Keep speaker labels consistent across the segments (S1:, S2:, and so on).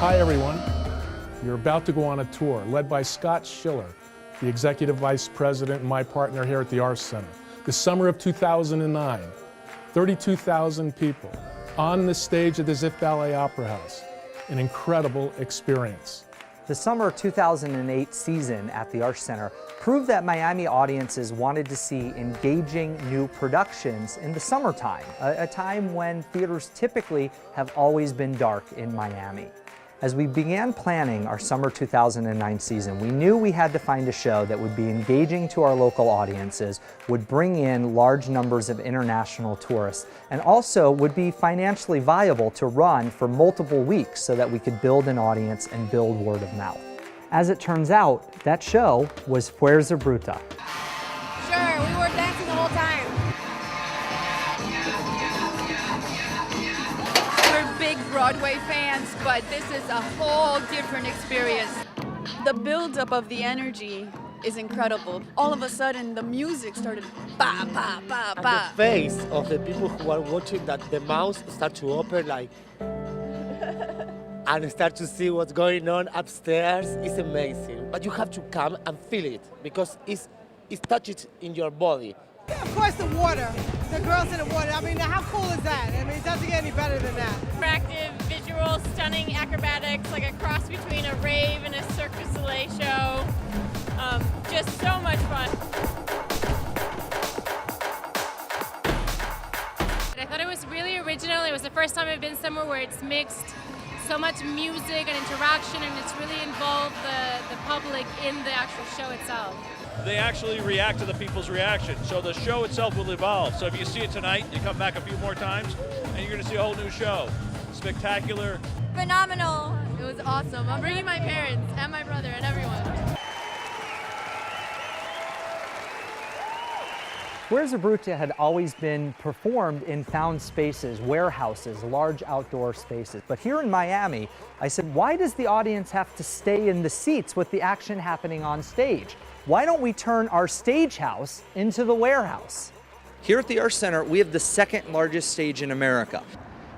S1: Hi everyone, you're about to go on a tour led by Shiller, the Executive Vice President and my partner here at the Arsht Center. The summer of 2009, 32,000 people on the stage at the Ziff Ballet Opera House. An incredible experience.
S2: The summer 2008 season at the Arsht Center proved that Miami audiences wanted to see engaging new productions in the summertime, a time when theaters typically have always been dark in Miami. As we began planning our summer 2009 season, we knew we had to find a show that would be engaging to our local audiences, would bring in large numbers of international tourists, and also would be financially viable to run for multiple weeks so that we could build an audience and build word of mouth. As it turns out, that show was Fuerza Bruta.
S3: Sure, we were dancing the whole time. We're big Broadway fans, but this is a whole different experience. The buildup of the energy is incredible. All of a sudden, the music started ba, ba, ba, ba.
S4: And the face of the people who are watching, that the mouth start to open like and start to see what's going on upstairs is amazing. But you have to come and feel it because it touches in your body.
S5: Yeah, of course, the water. The girls in the water. I mean, how cool is that? I mean, it doesn't get any better than that.
S6: Interactive, visual, stunning acrobatics, like a cross between a rave and a Cirque du Soleil show. Just so much fun. I thought it was really original. It was the first time I've been somewhere where it's mixed so much music and interaction, and it's really involved the public in the actual show itself.
S7: They actually react to the people's reaction, so the show itself will evolve. So if you see it tonight, you come back a few more times, and you're going to see a whole new show. Spectacular.
S3: Phenomenal. It was awesome. I'm bringing my parents and my brother and everyone.
S2: Fuerza Bruta had always been performed in found spaces, warehouses, large outdoor spaces. But here in Miami, I said, why does the audience have to stay in the seats with the action happening on stage? Why don't we turn our stage house into the warehouse? Here at the Arsht Center, we have the second largest stage in America.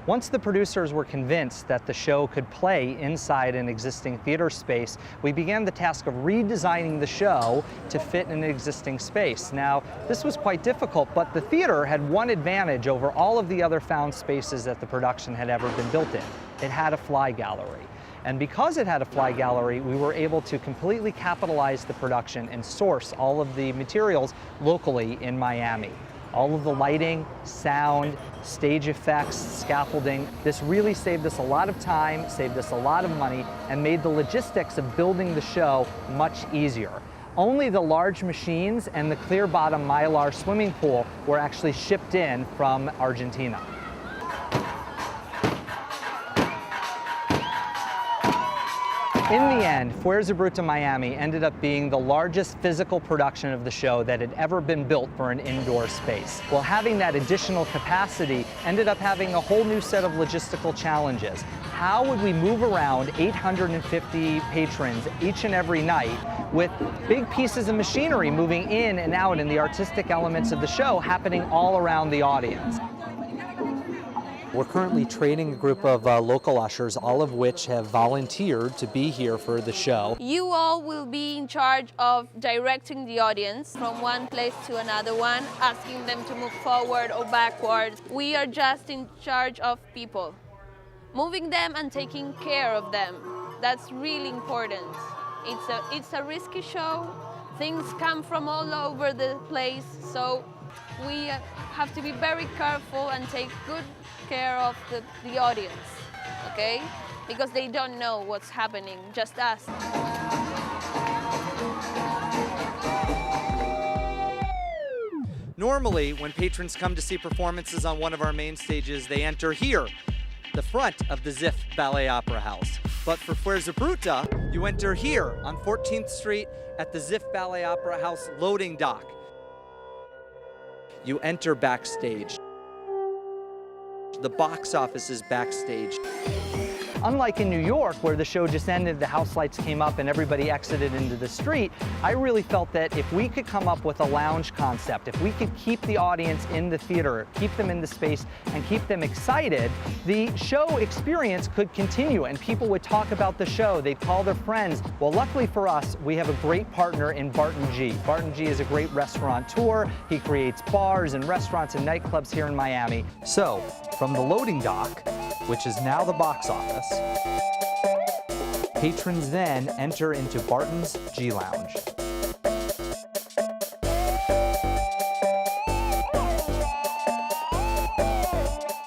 S2: Once the producers were convinced that the show could play inside an existing theater space, we began the task of redesigning the show to fit in an existing space. Now, this was quite difficult, but the theater had one advantage over all of the other found spaces that the production had ever been built in. It had a fly gallery. And because it had a fly gallery, we were able to completely capitalize the production and source all of the materials locally in Miami. All of the lighting, sound, stage effects, scaffolding. This really saved us a lot of time, saved us a lot of money, and made the logistics of building the show much easier. Only the large machines and the clear bottom Mylar swimming pool were actually shipped in from Argentina. In the end, Fuerza Bruta Miami ended up being the largest physical production of the show that had ever been built for an indoor space. Well, having that additional capacity ended up having a whole new set of logistical challenges. How would we move around 850 patrons each and every night with big pieces of machinery moving in and out and the artistic elements of the show happening all around the audience? We're currently training a group of local ushers, all of which have volunteered to be here for the show.
S8: You all will be in charge of directing the audience from one place to another one, asking them to move forward or backward. We are just in charge of people, moving them and taking care of them. That's really important. It's a risky show. Things come from all over the place, so we have to be very careful and take good care of the audience, okay? Because they don't know what's happening, just us.
S2: Normally, when patrons come to see performances on one of our main stages, they enter here, the front of the Ziff Ballet Opera House. But for Fuerza Bruta, you enter here on 14th Street at the Ziff Ballet Opera House loading dock. You enter backstage. The box office is backstage. Unlike in New York, where the show just ended, the house lights came up and everybody exited into the street, I really felt that if we could come up with a lounge concept, if we could keep the audience in the theater, keep them in the space, and keep them excited, the show experience could continue and people would talk about the show, they'd call their friends. Well, luckily for us, we have a great partner in Barton G. Barton G is a great restaurateur. He creates bars and restaurants and nightclubs here in Miami. So, from the loading dock, which is now the box office, patrons then enter into Barton's G Lounge.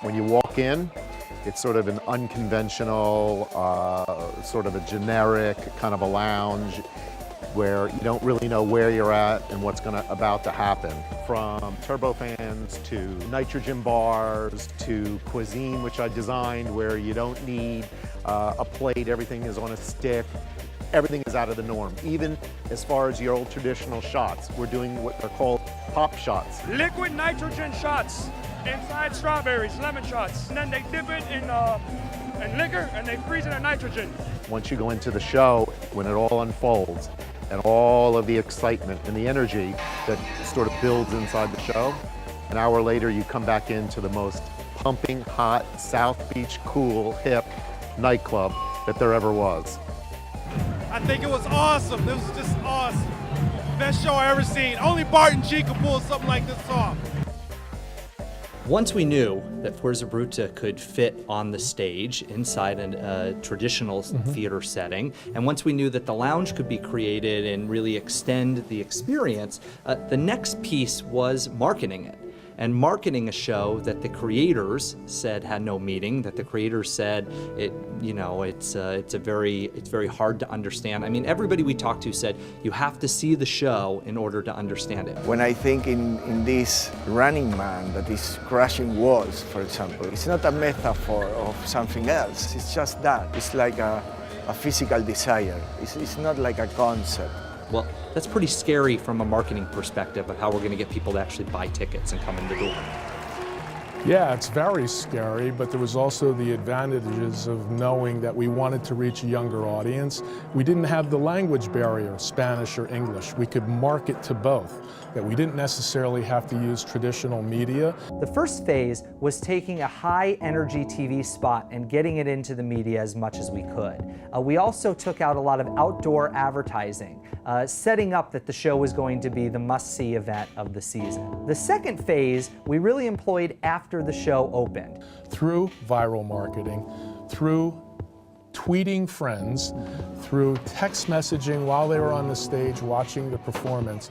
S9: When you walk in, it's sort of an unconventional, sort of a generic kind of a lounge where you don't really know where you're at and what's about to happen. From turbofans to nitrogen bars to cuisine, which I designed, where you don't need a plate, everything is on a stick. Everything is out of the norm. Even as far as your old traditional shots, we're doing what are called pop shots.
S10: Liquid nitrogen shots inside strawberries, lemon shots. And then they dip it in liquor and they freeze it in nitrogen.
S9: Once you go into the show, when it all unfolds, and all of the excitement and the energy that sort of builds inside the show, an hour later you come back into the most pumping hot South Beach cool hip nightclub that there ever was.
S10: I think it was awesome. It was just awesome. Best show I ever seen. Only Barton G could pull something like this off.
S2: Once we knew that Fuerza Bruta could fit on the stage inside a traditional theater setting, and once we knew that the lounge could be created and really extend the experience, the next piece was marketing it. And marketing a show that the creators said had no meaning, that the creators said it's very hard to understand. I mean, everybody we talked to said you have to see the show in order to understand it.
S11: When I think in this Running Man that is crashing walls, for example, it's not a metaphor of something else. It's just that. It's like a physical desire. It's not like a concept.
S2: Well, that's pretty scary from a marketing perspective of how we're going to get people to actually buy tickets and come in the door.
S1: Yeah, it's very scary, but there was also the advantages of knowing that we wanted to reach a younger audience. We didn't have the language barrier, Spanish or English. We could market to both, that we didn't necessarily have to use traditional media.
S2: The first phase was taking a high-energy TV spot and getting it into the media as much as we could. We also took out a lot of outdoor advertising, setting up that the show was going to be the must-see event of the season. The second phase we really employed after the show opened.
S1: Through viral marketing, through tweeting friends, through text messaging while they were on the stage watching the performance,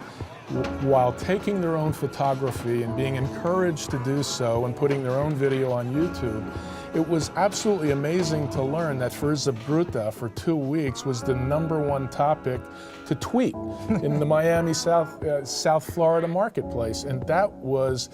S1: while taking their own photography and being encouraged to do so and putting their own video on YouTube. It was absolutely amazing to learn that Fuerza Bruta for 2 weeks was the #1 topic to tweet in the Miami South Florida marketplace. And it was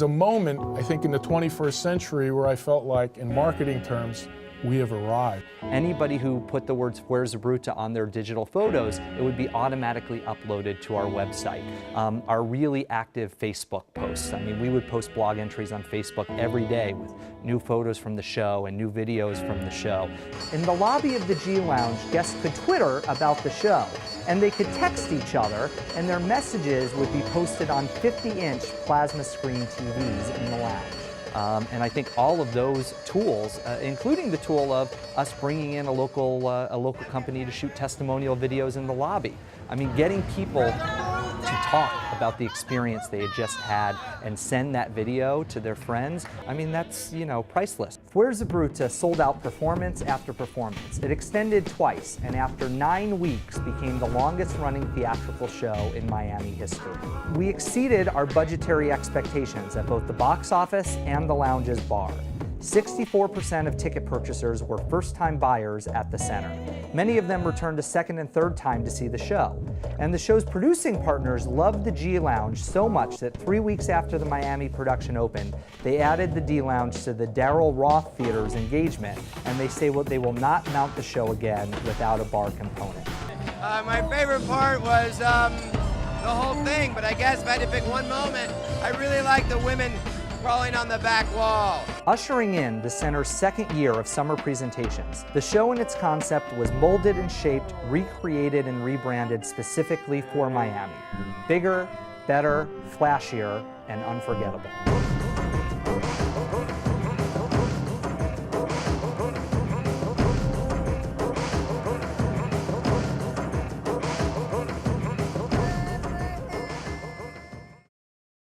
S1: a moment, I think, in the 21st century where I felt like, in marketing terms, we have arrived.
S2: Anybody who put the words Fuerza Bruta on their digital photos, it would be automatically uploaded to our website. Our really active Facebook posts. I mean, we would post blog entries on Facebook every day with new photos from the show and new videos from the show. In the lobby of the G Lounge, guests could Twitter about the show, and they could text each other, and their messages would be posted on 50-inch plasma screen TVs in the lounge. And I think all of those tools, including the tool of us bringing in a local company to shoot testimonial videos in the lobby. I mean, getting people to talk about the experience they had just had and send that video to their friends, I mean, that's, priceless. Fuerza Bruta sold out performance after performance. It extended twice, and after 9 weeks became the longest running theatrical show in Miami history. We exceeded our budgetary expectations at both the box office and the lounge's bar. 64% of ticket purchasers were first-time buyers at the center. Many of them returned a second and third time to see the show. And the show's producing partners loved the G Lounge so much that 3 weeks after the Miami production opened, they added the D Lounge to the Darryl Roth Theater's engagement, and they say they will not mount the show again without a bar component.
S12: My favorite part was the whole thing, but I guess if I had to pick one moment, I really like the women crawling on the back wall.
S2: Ushering in the center's second year of summer presentations, the show and its concept was molded and shaped, recreated and rebranded specifically for Miami. Bigger, better, flashier, and unforgettable.